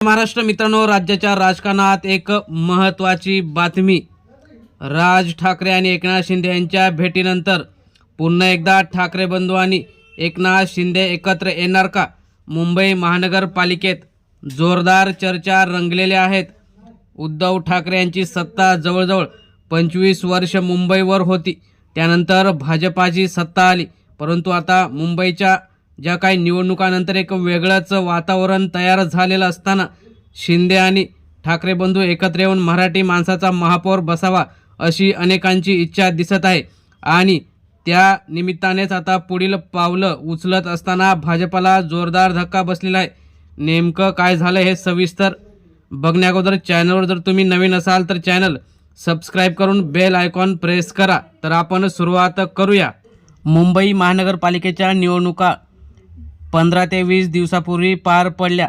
महाराष्ट्र मित्रांनो, राज्याच्या राजकारणात एक महत्त्वाची बातमी. राज ठाकरे आणि एकनाथ शिंदे यांच्या भेटीनंतर पुन्हा एकदा ठाकरे बंधू आणि एकनाथ शिंदे एकत्र येणार का? मुंबई महानगरपालिकेत जोरदार चर्चा रंगलेल्या आहेत. उद्धव ठाकरे यांची सत्ता जवळजवळ 25 वर्ष मुंबईवर होती. त्यानंतर भाजपाची सत्ता आली, परंतु आता मुंबईच्या ज्या काही निवडणुकानंतर एक वेगळंच वातावरण तयार झालेलं असताना शिंदे आणि ठाकरे बंधू एकत्र येऊन मराठी माणसाचा महापौर बसावा अशी अनेकांची इच्छा दिसत आहे. आणि त्या निमित्तानेच आता पुढील पावलं उचलत असताना भाजपाला जोरदार धक्का बसलेला आहे. नेमकं काय झालं हे सविस्तर बघण्याअगोदर चॅनलवर जर तुम्ही नवीन असाल तर चॅनल सबस्क्राईब करून बेल आयकॉन प्रेस करा. तर आपण सुरुवात करूया. मुंबई महानगरपालिकेच्या निवडणुका 15 ते 20 दिवसापूर्वी पार पडल्या.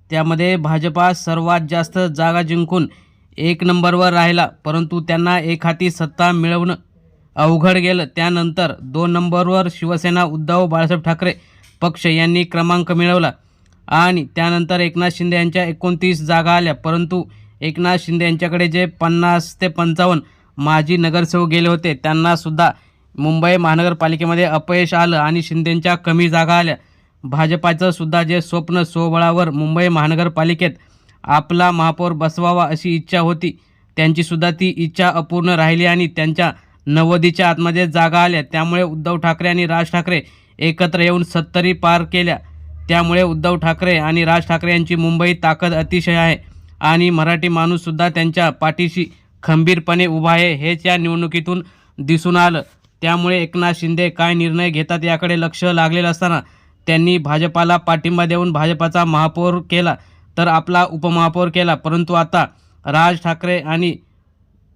त्यामध्ये भाजपा सर्वात जास्त जागा जिंकून 1 नंबरवर राहिला, परंतु त्यांना एक हाती सत्ता मिळवणं अवघड गेलं. त्यानंतर 2 नंबरवर शिवसेना उद्धव बाळासाहेब ठाकरे पक्ष यांनी क्रमांक मिळवला आणि त्यानंतर एकनाथ शिंदे यांच्या 29 जागा आल्या. परंतु एकनाथ शिंदे यांच्याकडे जे 50 ते 55 माजी नगरसेवक गेले होते त्यांनासुद्धा मुंबई महानगरपालिकेमध्ये अपयश आलं आणि शिंदेंच्या कमी जागा आल्या. भाजपाचं सुद्धा जे स्वप्न स्वबळावर मुंबई महानगरपालिकेत आपला महापौर बसवावा अशी इच्छा होती, त्यांचीसुद्धा ती इच्छा अपूर्ण राहिली आणि त्यांच्या 90च्या आतमध्ये जागा आल्या. त्यामुळे उद्धव ठाकरे आणि राज ठाकरे एकत्र येऊन 70 पार केल्या. त्यामुळे उद्धव ठाकरे आणि राज ठाकरे यांची मुंबई ताकद अतिशय आहे आणि मराठी माणूससुद्धा त्यांच्या पाठीशी खंबीरपणे उभा आहे, हेच या निवडणुकीतून दिसून आलं. त्यामुळे एकनाथ शिंदे काय निर्णय घेतात याकडे लक्ष लागलेलं असताना त्यांनी भाजपाला पाठिंबा देऊन भाजपाचा महापौर केला तर आपला उपमहापौर केला. परंतु आता राज ठाकरे आणि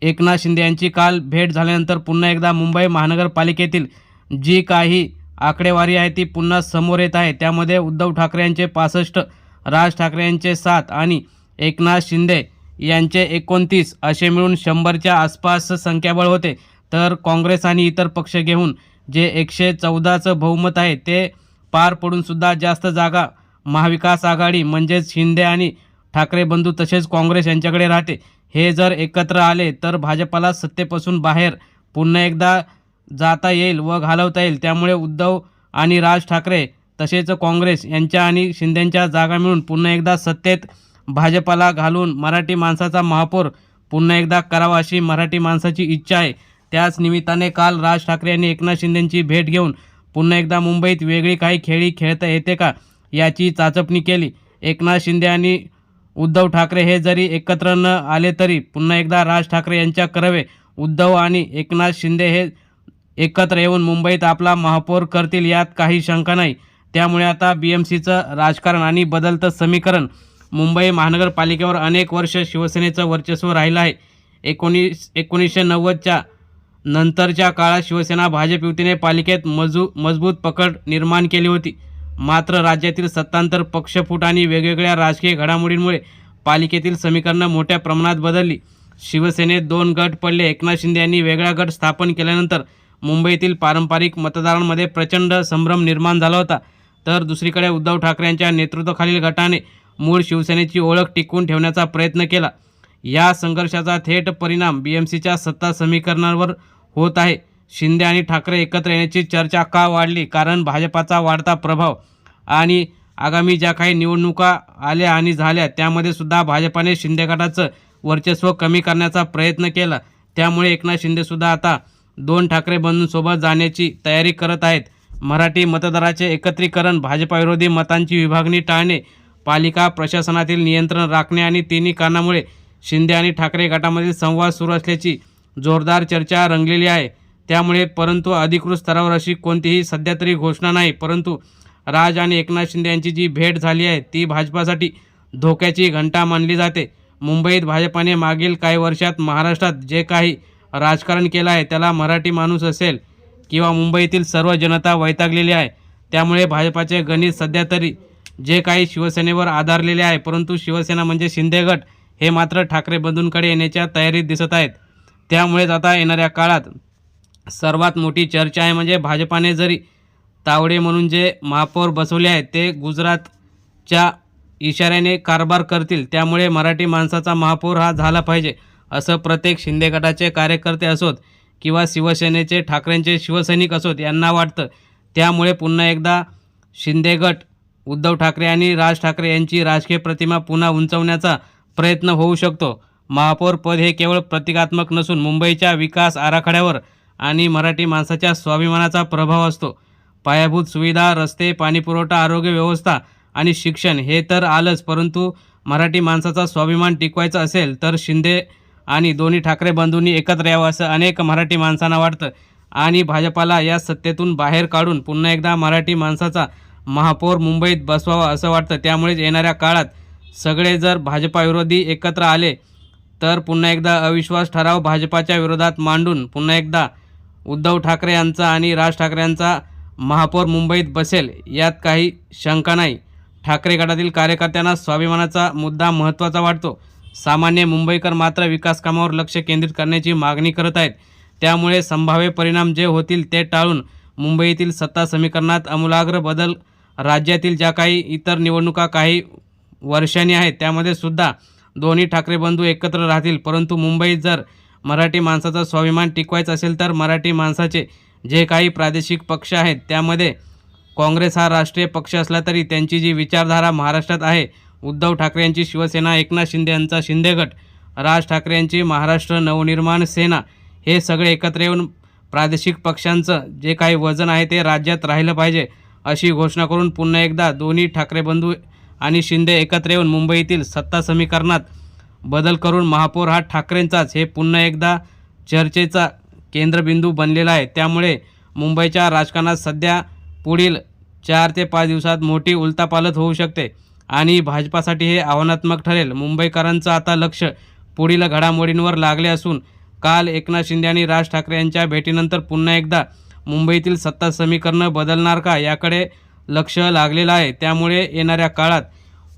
एकनाथ शिंदे यांची काल भेट झाल्यानंतर पुन्हा एकदा मुंबई महानगरपालिकेतील जी काही आकडेवारी आहे ती पुन्हा समोर येत आहे. त्यामध्ये उद्धव ठाकरे यांचे 65, राज ठाकरे यांचे 7 आणि एकनाथ शिंदे यांचे 29 असे मिळून 100च्या आसपास संख्याबळ होते. तर काँग्रेस आणि इतर पक्ष घेऊन जे 114चं बहुमत आहे ते पार पडून सुद्धा जास्त जागा महाविकास आघाडी म्हणजेच शिंदे आणि ठाकरे बंधू तसेच काँग्रेस यांच्याकडे राहते. हे जर एकत्र आले तर भाजपाला सत्तेपासून बाहेर पुन्हा एकदा जाता येईल व घालवता येईल. त्यामुळे उद्धव आणि राज ठाकरे तसेच काँग्रेस यांच्या आणि शिंदेंच्या जागा मिळून पुन्हा एकदा सत्तेत भाजपाला घालून मराठी माणसाचा महापौर पुन्हा एकदा करावा अशी मराठी माणसाची इच्छा आहे. त्याच निमित्ताने काल राज ठाकरे यांनी एकनाथ शिंदेंची भेट घेऊन पुन्हा एकदा मुंबईत वेगळी काही खेळी खेळता येते का याची चाचपणी केली. एकनाथ शिंदे आणि उद्धव ठाकरे हे जरी एकत्र न आले तरी पुन्हा एकदा राज ठाकरे यांच्या करवे उद्धव आणि एकनाथ शिंदे हे एकत्र येऊन मुंबईत आपला महापौर करतील यात काही शंका नाही. त्यामुळे आता BMCचं राजकारण आणि बदलतं समीकरण मुंबई महानगरपालिकेवर अनेक वर्ष शिवसेनेचं वर्चस्व राहिलं आहे. 1990च्या नंतरच्या काळात शिवसेना भाजप युतीने पालिकेत मजबूत पकड निर्माण केली होती. मात्र राज्यातील सत्तांतर, पक्षफूट आणि वेगवेगळ्या राजकीय घडामोडींमुळे पालिकेतील समीकरणं मोठ्या प्रमाणात बदलली. शिवसेनेत 2 गट पडले. एकनाथ शिंदे यांनी वेगळा गट स्थापन केल्यानंतर मुंबईतील पारंपरिक मतदारांमध्ये प्रचंड संभ्रम निर्माण झाला होता. तर दुसरीकडे उद्धव ठाकरे यांच्या नेतृत्वाखालील गटाने मूळ शिवसेनेची ओळख टिकवून ठेवण्याचा प्रयत्न केला. या संघर्षाचा थेट परिणाम BMCच्या सत्ता समीकरणावर होत आहे. शिंदे आणि ठाकरे एकत्र येण्याची चर्चा का वाढली? कारण भाजपाचा वाढता प्रभाव आणि आगामी ज्या काही निवडणुका आल्या आणि झाल्या त्यामध्ये सुद्धा भाजपाने शिंदे गटाचं वर्चस्व कमी करण्याचा प्रयत्न केला. त्यामुळे एकनाथ शिंदेसुद्धा आता 2 ठाकरे बंधूंसोबत जाण्याची तयारी करत आहेत. मराठी मतदाराचे एकत्रीकरण, भाजपाविरोधी मतांची विभागणी टाळणे, पालिका प्रशासनातील नियंत्रण राखणे आणि तिन्ही कारणामुळे शिंदे आणि ठाकरे गटामधील संवाद सुरू असल्याची जोरदार चर्चा रंगलेली आहे. त्यामुळे परंतु अधिकृत स्तरावर अशी कोणतीही सध्या तरी घोषणा नाही. परंतु राज आणि एकनाथ शिंदे यांची जी भेट झाली आहे ती भाजपासाठी धोक्याची घंटा मानली जाते. मुंबईत भाजपाने मागील काही वर्षात महाराष्ट्रात जे काही राजकारण केलं आहे त्याला मराठी माणूस असेल किंवा मुंबईतील सर्व जनता वैतागलेली आहे. त्यामुळे भाजपाचे गणित सध्या तरी जे काही शिवसेनेवर आधारलेले आहे, परंतु शिवसेना म्हणजे शिंदे गट हे मात्र ठाकरे बंधूंकडे येण्याच्या तयारीत दिसत आहेत. त्यामुळेच आता येणाऱ्या काळात सर्वात मोठी चर्चा आहे म्हणजे भाजपाने जरी तावडे म्हणून जे महापौर बसवले आहेत ते गुजरातच्या इशाऱ्याने कारभार करतील, त्यामुळे मराठी माणसाचा महापौर हा झाला पाहिजे असं प्रत्येक शिंदे गटाचे कार्यकर्ते असोत किंवा शिवसेनेचे ठाकरेंचे शिवसैनिक असोत यांना वाटतं. त्यामुळे पुन्हा एकदा शिंदे गट उद्धव ठाकरे आणि राज ठाकरे यांची राजकीय प्रतिमा पुन्हा उंचावण्याचा प्रयत्न होऊ शकतो. महापौर पद हे केवळ प्रतिकात्मक नसून मुंबईच्या विकास आराखड्यावर आणि मराठी माणसाच्या स्वाभिमानाचा प्रभाव असतो. पायाभूत सुविधा, रस्ते, पाणीपुरवठा, आरोग्य व्यवस्था आणि शिक्षण हे तर आलंच, परंतु मराठी माणसाचा स्वाभिमान टिकवायचा असेल तर शिंदे आणि दोन्ही ठाकरे बंधूंनी एकत्र यावं असं अनेक मराठी माणसांना वाटतं आणि भाजपाला या सत्तेतून बाहेर काढून पुन्हा एकदा मराठी माणसाचा महापौर मुंबईत बसवावा असं वाटतं. त्यामुळेच येणाऱ्या काळात सगळे जर भाजपाविरोधी एकत्र आले तर पुन्हा एकदा अविश्वास ठराव भाजपाच्या विरोधात मांडून पुन्हा एकदा उद्धव ठाकरे यांचा आणि राज ठाकरे यांचा महापौर मुंबईत बसेल यात काही शंका नाही. ठाकरे गटातील कार्यकर्त्यांना स्वाभिमानाचा मुद्दा महत्त्वाचा वाटतो. सामान्य मुंबईकर मात्र विकास कामावर लक्ष केंद्रित करण्याची मागणी करत आहेत. त्यामुळे संभाव्य परिणाम जे होतील ते टाळून मुंबईतील सत्ता समीकरणात आमूलाग्र बदल, राज्यातील ज्या काही इतर निवडणुका काही वर्षांनी आहेत त्यामध्ये सुद्धा दोन्ही ठाकरे बंधू एकत्र राहतील. परंतु मुंबईत जर मराठी माणसाचा स्वाभिमान टिकवायचा असेल तर मराठी माणसाचे जे काही प्रादेशिक पक्ष आहेत त्यामध्ये काँग्रेस हा राष्ट्रीय पक्ष असला तरी त्यांची जी विचारधारा महाराष्ट्रात आहे, उद्धव ठाकरे यांची शिवसेना, एकनाथ शिंदे यांचा शिंदे गट, राज ठाकरे यांची महाराष्ट्र नवनिर्माण सेना, हे सगळे एकत्र येऊन प्रादेशिक पक्षांचं जे काही वजन आहे ते राज्यात राहिलं पाहिजे अशी घोषणा करून पुन्हा एकदा दोन्ही ठाकरे बंधू आणि शिंदे एकत्र येऊन मुंबईतील सत्ता समीकरणात बदल करून महापौर हा ठाकरेंचाच हे पुन्हा एकदा चर्चेचा केंद्रबिंदू बनलेला आहे. त्यामुळे मुंबईच्या राजकारणात सध्या पुढील 4 ते 5 दिवसात मोठी उलथापालथ होऊ शकते आणि भाजपासाठी हे आव्हानात्मक ठरेल. मुंबईकरांचं आता लक्ष पुढील घडामोडींवर लागले असून काल एकनाथ शिंदे आणि राज ठाकरे यांच्या भेटीनंतर पुन्हा एकदा मुंबईतील सत्ता समीकरणं बदलणार का याकडे लक्ष लागलेलं आहे. त्यामुळे येणाऱ्या काळात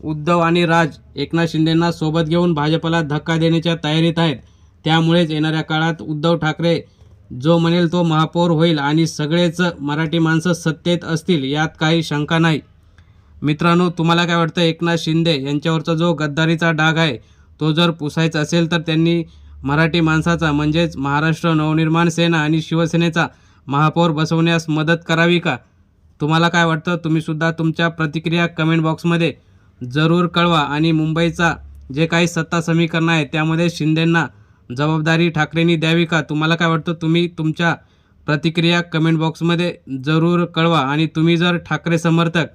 उद्धव आणि राज एकनाथ शिंदेंना सोबत घेऊन भाजपला धक्का देण्याच्या तयारीत आहेत. त्यामुळेच येणाऱ्या काळात उद्धव ठाकरे जो म्हणेल तो महापौर होईल आणि सगळेच मराठी माणसं सत्तेत असतील यात काही शंका नाही. मित्रांनो, तुम्हाला काय वाटतं? एकनाथ शिंदे यांच्यावरचा जो गद्दारीचा डाग आहे तो जर पुसायचा असेल तर त्यांनी मराठी माणसाचा म्हणजेच महाराष्ट्र नवनिर्माण सेना आणि शिवसेनेचा महापौर बसवण्यास मदत करावी का? तुम्हाला काय वाटतं? तुम्हीसुद्धा तुमच्या प्रतिक्रिया कमेंट बॉक्समध्ये जरूर कळवा आणि मुंबईचा जे काही सत्ता समीकरण आहे त्यामध्ये शिंदेंना जबाबदारी ठाकरेंनी द्यावी का? तुम्हाला काय वाटतं? तुम्ही तुमच्या प्रतिक्रिया कमेंट बॉक्समध्ये जरूर कळवा आणि तुम्ही जर ठाकरे समर्थक,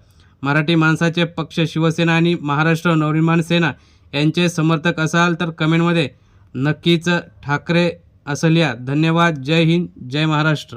मराठी माणसाचे पक्ष शिवसेना आणि महाराष्ट्र नवनिर्माण सेना यांचे समर्थक असाल तर कमेंटमध्ये नक्कीच ठाकरे असं लिहा. धन्यवाद. जय हिंद, जय महाराष्ट्र.